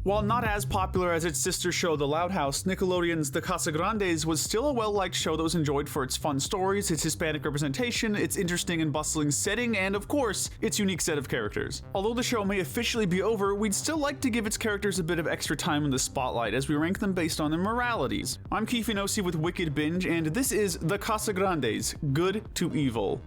While not as popular as its sister show The Loud House, Nickelodeon's The Casagrandes was still a well-liked show that was enjoyed for its fun stories, its Hispanic representation, its interesting and bustling setting, and of course, its unique set of characters. Although the show may officially be over, we'd still like to give its characters a bit of extra time in the spotlight as we rank them based on their moralities. I'm Keith Inosi with Wicked Binge, and this is The Casagrandes, Good to Evil.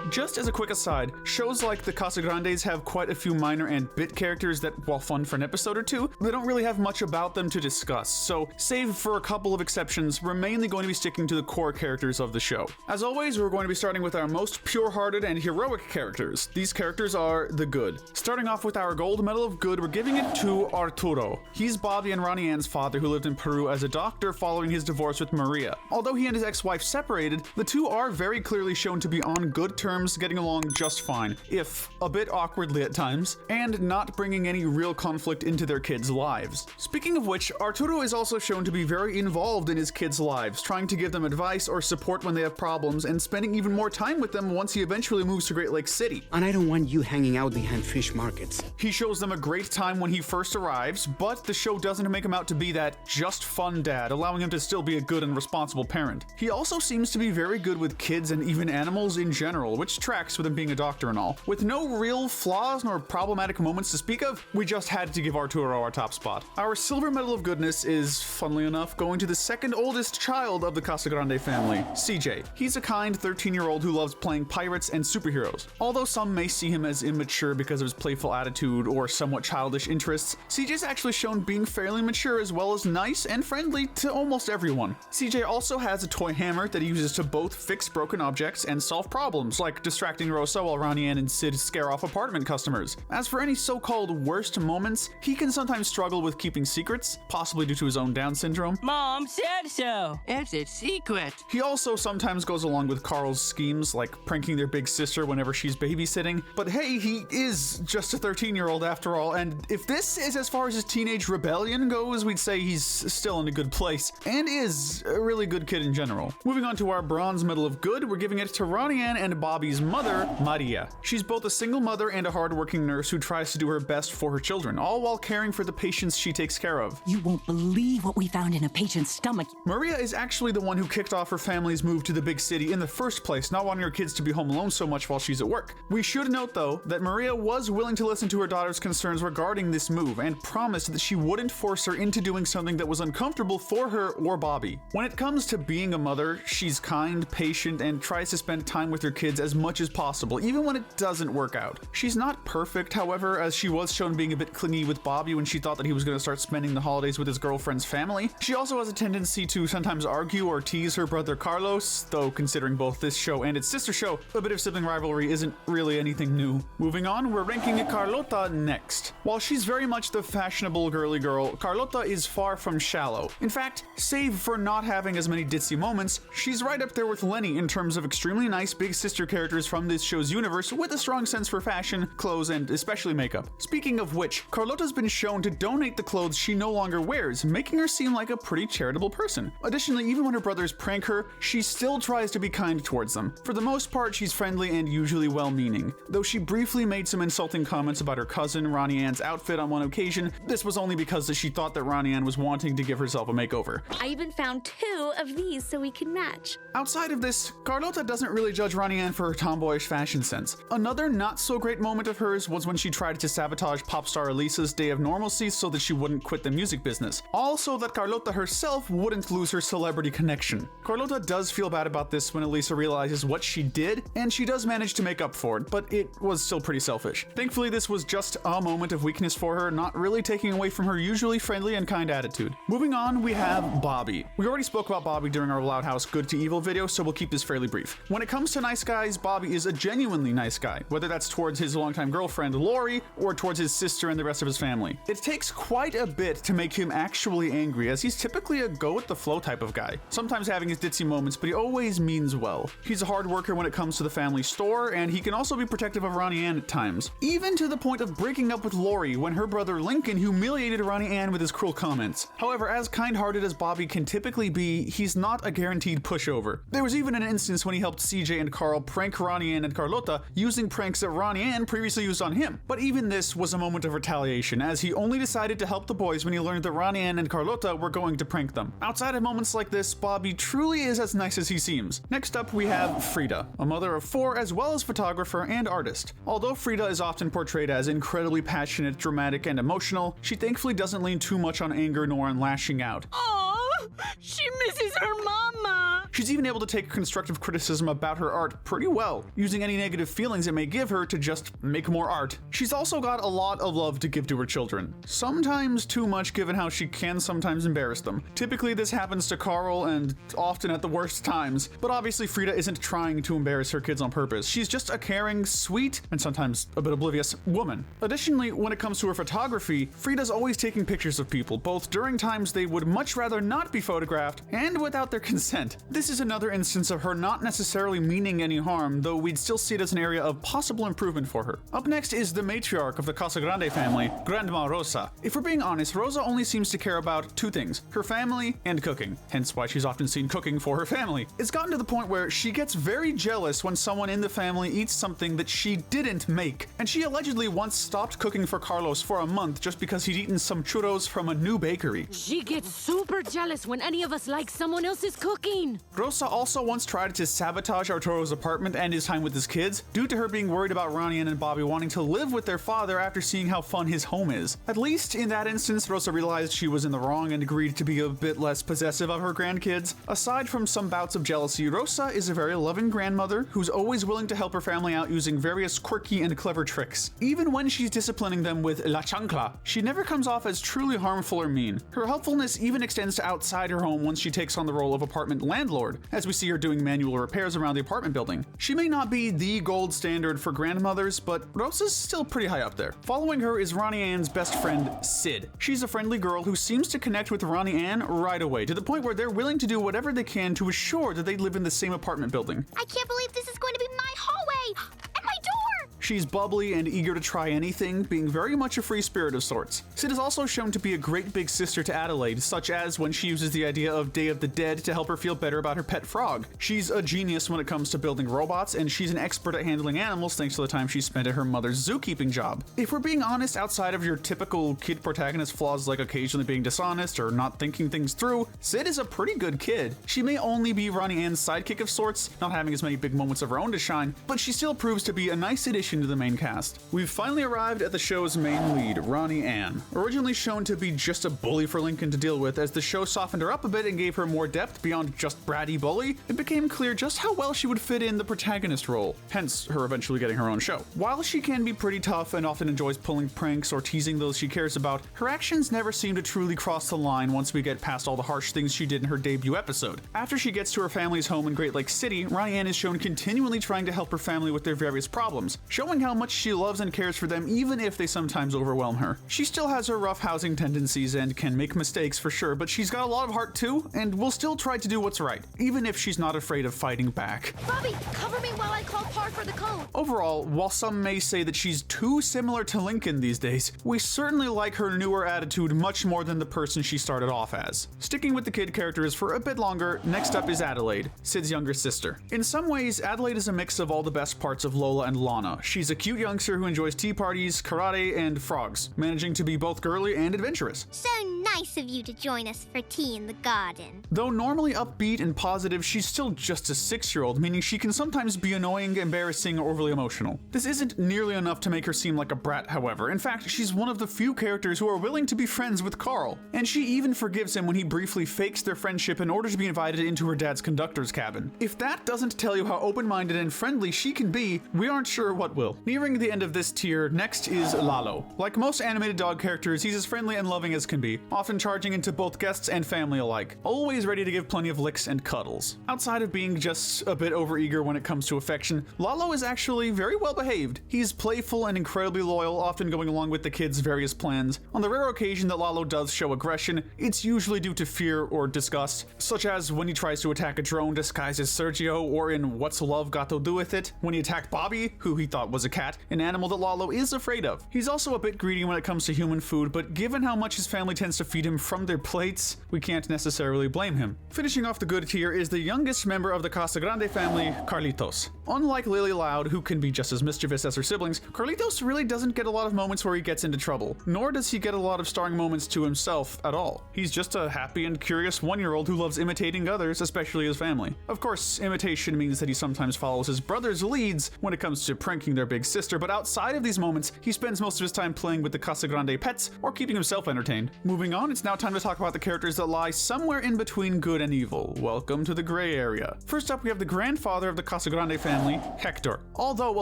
Just as a quick aside, shows like The Casagrandes have quite a few minor and bit characters that, while fun for an episode or two, they don't really have much about them to discuss, so save for a couple of exceptions, we're mainly going to be sticking to the core characters of the show. As always, we're going to be starting with our most pure-hearted and heroic characters. These characters are the good. Starting off with our gold medal of good, we're giving it to Arturo. He's Bobby and Ronnie Ann's father who lived in Peru as a doctor following his divorce with Maria. Although he and his ex-wife separated, the two are very clearly shown to be on good terms, getting along just fine, if a bit awkwardly at times, and not bringing any real conflict into their kids' lives. Speaking of which, Arturo is also shown to be very involved in his kids' lives, trying to give them advice or support when they have problems, and spending even more time with them once he eventually moves to Great Lake City. And I don't want you hanging out behind fish markets. He shows them a great time when he first arrives, but the show doesn't make him out to be that just fun dad, allowing him to still be a good and responsible parent. He also seems to be very good with kids and even animals in general, which tracks with him being a doctor and all. With no real flaws nor problematic moments to speak of, we just had to give Arturo our top spot. Our silver medal of goodness is, funnily enough, going to the second oldest child of the Casagrande family, CJ. He's a kind 13-year-old who loves playing pirates and superheroes. Although some may see him as immature because of his playful attitude or somewhat childish interests, CJ's actually shown being fairly mature as well as nice and friendly to almost everyone. CJ also has a toy hammer that he uses to both fix broken objects and solve problems, like distracting Rosa while Ronnie Ann and Sid scare off apartment customers. As for any so-called worst moments, he can sometimes struggle with keeping secrets, possibly due to his own Down syndrome. Mom said so. It's a secret. He also sometimes goes along with Carl's schemes, like pranking their big sister whenever she's babysitting. But hey, he is just a 13-year-old after all, and if this is as far as his teenage rebellion goes, we'd say he's still in a good place, and is a really good kid in general. Moving on to our bronze medal of good, we're giving it to Ronnie Ann and Bobby's mother, Maria. She's both a single mother and a hardworking nurse who tries to do her best for her children, all while caring for the patients she takes care of. You won't believe what we found in a patient's stomach. Maria is actually the one who kicked off her family's move to the big city in the first place, not wanting her kids to be home alone so much while she's at work. We should note, though, that Maria was willing to listen to her daughter's concerns regarding this move and promised that she wouldn't force her into doing something that was uncomfortable for her or Bobby. When it comes to being a mother, she's kind, patient, and tries to spend time with her kids as much as possible, even when it doesn't work out. She's not perfect, however, as she was shown being a bit clingy with Bobby when she thought that he was going to start spending the holidays with his girlfriend's family. She also has a tendency to sometimes argue or tease her brother Carlos, though considering both this show and its sister show, a bit of sibling rivalry isn't really anything new. Moving on, we're ranking Carlota next. While she's very much the fashionable girly girl, Carlota is far from shallow. In fact, save for not having as many ditzy moments, she's right up there with Lenny in terms of extremely nice big sister characters from this show's universe with a strong sense for fashion, clothes, and especially makeup. Speaking of which, Carlota's been shown to donate the clothes she no longer wears, making her seem like a pretty charitable person. Additionally, even when her brothers prank her, she still tries to be kind towards them. For the most part, she's friendly and usually well-meaning. Though she briefly made some insulting comments about her cousin, Ronnie Ann's outfit on one occasion, this was only because she thought that Ronnie Ann was wanting to give herself a makeover. I even found 2 of these so we can match. Outside of this, Carlota doesn't really judge Ronnie Ann for her tomboyish fashion sense. Another not-so-great moment of hers was when she tried to sabotage pop star Elisa's day of normalcy so that she wouldn't quit the music business. Also that Carlota herself wouldn't lose her celebrity connection. Carlota does feel bad about this when Elisa realizes what she did, and she does manage to make up for it, but it was still pretty selfish. Thankfully, this was just a moment of weakness for her, not really taking away from her usually friendly and kind attitude. Moving on, we have Bobby. We already spoke about Bobby during our Loud House Good to Evil video, so we'll keep this fairly brief. When it comes to nice guys, Bobby is a genuinely nice guy, whether that's towards his longtime girlfriend Lori or towards his sister and the rest of his family. It takes quite a bit to make him actually angry, as he's typically a go-with-the-flow type of guy, sometimes having his ditzy moments, but he always means well. He's a hard worker when it comes to the family store, and he can also be protective of Ronnie Ann at times, even to the point of breaking up with Lori when her brother Lincoln humiliated Ronnie Ann with his cruel comments. However, as kind-hearted as Bobby can typically be, he's not a guaranteed pushover. There was even an instance when he helped CJ and Carl prank prank Ronnie Ann and Carlota using pranks that Ronnie Ann previously used on him. But even this was a moment of retaliation, as he only decided to help the boys when he learned that Ronnie Ann and Carlota were going to prank them. Outside of moments like this, Bobby truly is as nice as he seems. Next up, we have Frida, a mother of 4 as well as photographer and artist. Although Frida is often portrayed as incredibly passionate, dramatic, and emotional, she thankfully doesn't lean too much on anger nor on lashing out. Oh, she misses her mama. She's even able to take constructive criticism about her art pretty well, using any negative feelings it may give her to just make more art. She's also got a lot of love to give to her children. Sometimes too much, given how she can sometimes embarrass them. Typically this happens to Carl, and often at the worst times, but obviously Frida isn't trying to embarrass her kids on purpose. She's just a caring, sweet, and sometimes a bit oblivious woman. Additionally, when it comes to her photography, Frida's always taking pictures of people, both during times they would much rather not be photographed and without their consent. This is another instance of her not necessarily meaning any harm, though we'd still see it as an area of possible improvement for her. Up next is the matriarch of the Casagrande family, Grandma Rosa. If we're being honest, Rosa only seems to care about 2 things: her family and cooking, hence why she's often seen cooking for her family. It's gotten to the point where she gets very jealous when someone in the family eats something that she didn't make, and she allegedly once stopped cooking for Carlos for a month just because he'd eaten some churros from a new bakery. She gets super jealous when any of us like someone else's cooking. Rosa also once tried to sabotage Arturo's apartment and his time with his kids due to her being worried about Ronnie Ann and Bobby wanting to live with their father after seeing how fun his home is. At least in that instance, Rosa realized she was in the wrong and agreed to be a bit less possessive of her grandkids. Aside from some bouts of jealousy, Rosa is a very loving grandmother who's always willing to help her family out using various quirky and clever tricks. Even when she's disciplining them with La Chancla, she never comes off as truly harmful or mean. Her helpfulness even extends to outside her home once she takes on the role of apartment landlord, as we see her doing manual repairs around the apartment building. She may not be the gold standard for grandmothers, but Rosa's still pretty high up there. Following her is Ronnie Ann's best friend, Sid. She's a friendly girl who seems to connect with Ronnie Ann right away, to the point where they're willing to do whatever they can to assure that they live in the same apartment building. I can't believe this is going to be my hallway and my door. She's bubbly and eager to try anything, being very much a free spirit of sorts. Sid is also shown to be a great big sister to Adelaide, such as when she uses the idea of Day of the Dead to help her feel better about her pet frog. She's a genius when it comes to building robots, and she's an expert at handling animals thanks to the time she spent at her mother's zookeeping job. If we're being honest, outside of your typical kid protagonist flaws like occasionally being dishonest or not thinking things through, Sid is a pretty good kid. She may only be Ronnie Ann's sidekick of sorts, not having as many big moments of her own to shine, but she still proves to be a nice addition to the main cast. We've finally arrived at the show's main lead, Ronnie Ann. Originally shown to be just a bully for Lincoln to deal with, as the show softened her up a bit and gave her more depth beyond just bratty bully, it became clear just how well she would fit in the protagonist role, hence her eventually getting her own show. While she can be pretty tough and often enjoys pulling pranks or teasing those she cares about, her actions never seem to truly cross the line once we get past all the harsh things she did in her debut episode. After she gets to her family's home in Great Lake City, Ronnie Ann is shown continually trying to help her family with their various problems, showing how much she loves and cares for them even if they sometimes overwhelm her. She still has her roughhousing tendencies and can make mistakes for sure, but she's got a lot of heart too, and will still try to do what's right, even if she's not afraid of fighting back. Bobby, cover me while I call Par for the code. Overall, while some may say that she's too similar to Lincoln these days, we certainly like her newer attitude much more than the person she started off as. Sticking with the kid characters for a bit longer, next up is Adelaide, Sid's younger sister. In some ways, Adelaide is a mix of all the best parts of Lola and Lana. She's a cute youngster who enjoys tea parties, karate, and frogs, managing to be both girly and adventurous. So nice of you to join us for tea in the garden. Though normally upbeat and positive, she's still just a 6-year-old, meaning she can sometimes be annoying, embarrassing, or overly emotional. This isn't nearly enough to make her seem like a brat, however. In fact, she's one of the few characters who are willing to be friends with Carl, and she even forgives him when he briefly fakes their friendship in order to be invited into her dad's conductor's cabin. If that doesn't tell you how open-minded and friendly she can be, we aren't sure what will. Nearing the end of this tier, next is Lalo. Like most animated dog characters, he's as friendly and loving as can be, often charging into both guests and family alike, always ready to give plenty of licks and cuddles. Outside of being just a bit overeager when it comes to affection, Lalo is actually very well behaved. He's playful and incredibly loyal, often going along with the kids' various plans. On the rare occasion that Lalo does show aggression, it's usually due to fear or disgust, such as when he tries to attack a drone disguised as Sergio, or in What's Love Got to Do With It, when he attacked Bobby, who he thought was a cat, an animal that Lalo is afraid of. He's also a bit greedy when it comes to human food, but given how much his family tends to feed feed him from their plates, we can't necessarily blame him. Finishing off the good tier is the youngest member of the Casagrande family, Carlitos. Unlike Lily Loud, who can be just as mischievous as her siblings, Carlitos really doesn't get a lot of moments where he gets into trouble, nor does he get a lot of starring moments to himself at all. He's just a happy and curious one-year-old who loves imitating others, especially his family. Of course, imitation means that he sometimes follows his brother's leads when it comes to pranking their big sister, but outside of these moments, he spends most of his time playing with the Casagrande pets or keeping himself entertained. Moving on, it's now time to talk about the characters that lie somewhere in between good and evil. Welcome to the gray area. First up, we have the grandfather of the Casagrande family, Hector. Although a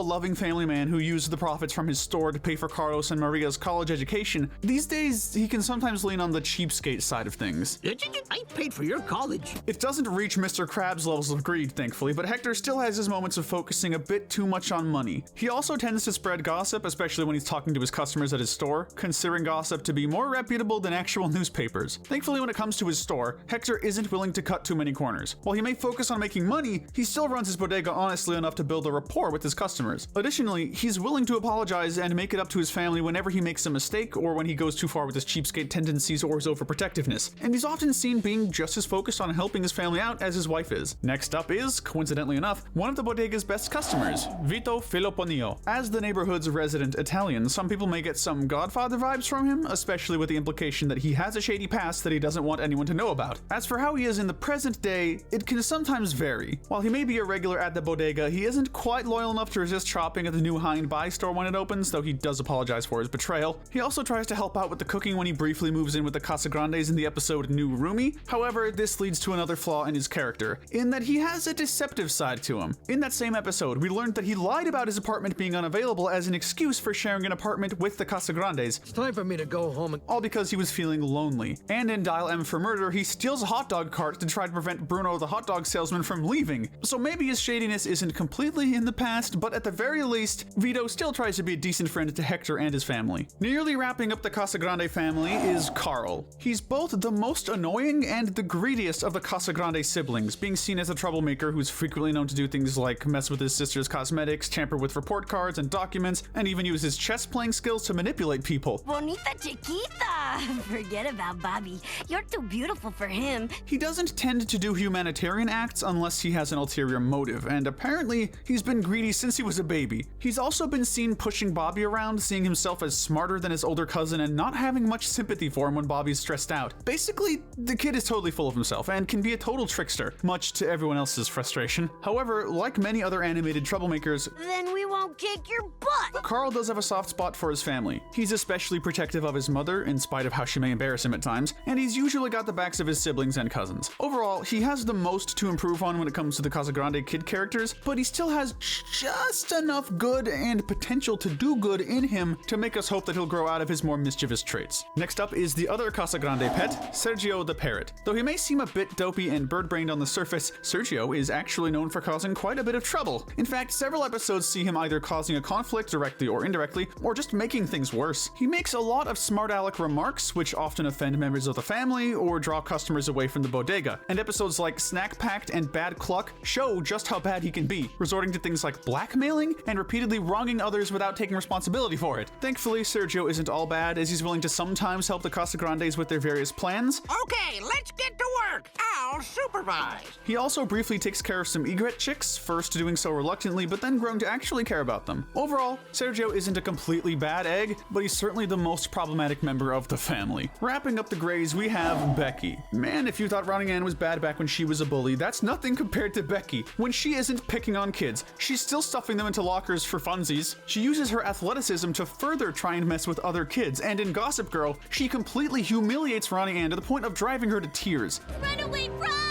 loving family man who used the profits from his store to pay for Carlos and Maria's college education, these days he can sometimes lean on the cheapskate side of things. I paid for your college. It doesn't reach Mr. Krabs' levels of greed, thankfully, but Hector still has his moments of focusing a bit too much on money. He also tends to spread gossip, especially when he's talking to his customers at his store, considering gossip to be more reputable than actual newspapers. Thankfully, when it comes to his store, Hector isn't willing to cut too many corners. While he may focus on making money, he still runs his bodega honestly enough to build a rapport with his customers. Additionally, he's willing to apologize and make it up to his family whenever he makes a mistake or when he goes too far with his cheapskate tendencies or his overprotectiveness, and he's often seen being just as focused on helping his family out as his wife is. Next up is, coincidentally enough, one of the bodega's best customers, Vito Filipponio. As the neighborhood's resident Italian, some people may get some Godfather vibes from him, especially with the implication that he has a shady past that he doesn't want anyone to know about. As for how he is in the present day, it can sometimes vary. While he may be a regular at the bodega, he isn't quite loyal enough to resist shopping at the new High and Buy store when it opens, though he does apologize for his betrayal. He also tries to help out with the cooking when he briefly moves in with the Casagrandes in the episode New Roomie. However, this leads to another flaw in his character, in that he has a deceptive side to him. In that same episode, we learned that he lied about his apartment being unavailable as an excuse for sharing an apartment with the Casagrandes. It's time for me to go home and... All because he was feeling lonely. And in Dial M for Murder, he steals a hot dog cart to try to prevent Bruno the hot dog salesman from leaving. So maybe his shadiness isn't completely in the past, but at the very least, Vito still tries to be a decent friend to Hector and his family. Nearly wrapping up the Casagrande family is Carl. He's both the most annoying and the greediest of the Casagrande siblings, being seen as a troublemaker who's frequently known to do things like mess with his sister's cosmetics, tamper with report cards and documents, and even use his chess playing skills to manipulate people. Bonita chiquita! Forget about Bobby. You're too beautiful for him. He doesn't tend to do humanitarian acts unless he has an ulterior motive, and apparently he's been greedy since he was a baby. He's also been seen pushing Bobby around, seeing himself as smarter than his older cousin and not having much sympathy for him when Bobby's stressed out. Basically, the kid is totally full of himself and can be a total trickster, much to everyone else's frustration. However, like many other animated troublemakers, Then we won't kick your butt. Carl does have a soft spot for his family. He's especially protective of his mother, in spite of how she may embarrass him at times, and he's usually got the backs of his siblings and cousins. Overall, he has the most to improve on when it comes to the Casagrande kid characters, but he still has just enough good and potential to do good in him to make us hope that he'll grow out of his more mischievous traits. Next up is the other Casagrande pet, Sergio the parrot. Though he may seem a bit dopey and bird-brained on the surface, Sergio is actually known for causing quite a bit of trouble. In fact, several episodes see him either causing a conflict directly or indirectly, or just making things worse. He makes a lot of smart-aleck remarks, which often offend members of the family or draw customers away from the bodega, and episodes like Snack Pact and Bad Cluck show just how bad he can be, resorting to things like blackmailing and repeatedly wronging others without taking responsibility for it. Thankfully, Sergio isn't all bad, as he's willing to sometimes help the Casagrandes with their various plans. Okay, let's get to work. I'll supervise. He also briefly takes care of some egret chicks, first doing so reluctantly, but then growing to actually care about them. Overall, Sergio isn't a completely bad egg, but he's certainly the most problematic member of the family. Wrapping up the Greys, we have Becky. Man, if you thought Ronnie Ann was bad back when she was a bully, that's nothing compared to Becky. When she isn't picking on kids, she's still stuffing them into lockers for funsies. She uses her athleticism to further try and mess with other kids, and in Gossip Girl, she completely humiliates Ronnie Ann to the point of driving her to tears. Runaway bride!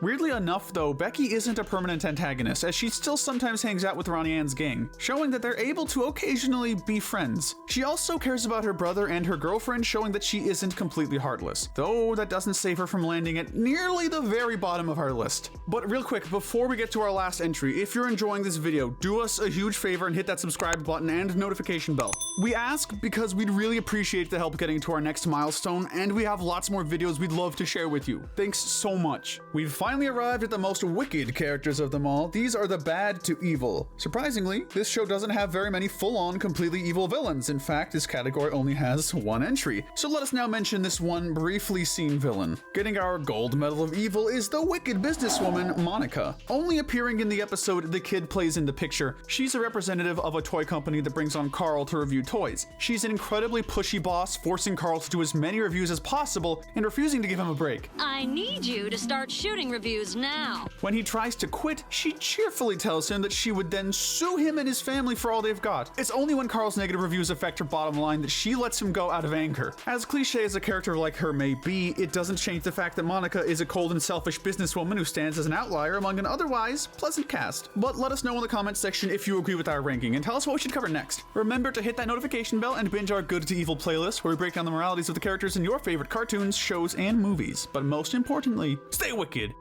Weirdly enough, though, Becky isn't a permanent antagonist, as she still sometimes hangs out with Ronnie Ann's gang, showing that they're able to occasionally be friends. She also cares about her brother and her girlfriend, showing that she isn't completely heartless, though that doesn't save her from landing at nearly the very bottom of our list. But real quick, before we get to our last entry, if you're enjoying this video, do us a huge favor and hit that subscribe button and notification bell. We ask because we'd really appreciate the help getting to our next milestone, and we have lots more videos we'd love to share with you. Thanks so much. We've finally finally arrived at the most wicked characters of them all. These are the bad to evil. Surprisingly, this show doesn't have very many full-on completely evil villains. In fact, this category only has one entry. So let us now mention this one briefly seen villain. Getting our gold medal of evil is the wicked businesswoman Monica. Only appearing in the episode The Kid Plays in the Picture, she's a representative of a toy company that brings on Carl to review toys. She's an incredibly pushy boss, forcing Carl to do as many reviews as possible and refusing to give him a break. I need you to start shooting reviews now. When he tries to quit, she cheerfully tells him that she would then sue him and his family for all they've got. It's only when Carl's negative reviews affect her bottom line that she lets him go out of anger. As cliche as a character like her may be, it doesn't change the fact that Monica is a cold and selfish businesswoman who stands as an outlier among an otherwise pleasant cast. But let us know in the comments section if you agree with our ranking and tell us what we should cover next. Remember to hit that notification bell and binge our Good to Evil playlist where we break down the moralities of the characters in your favorite cartoons, shows, and movies. But most importantly, stay wicked!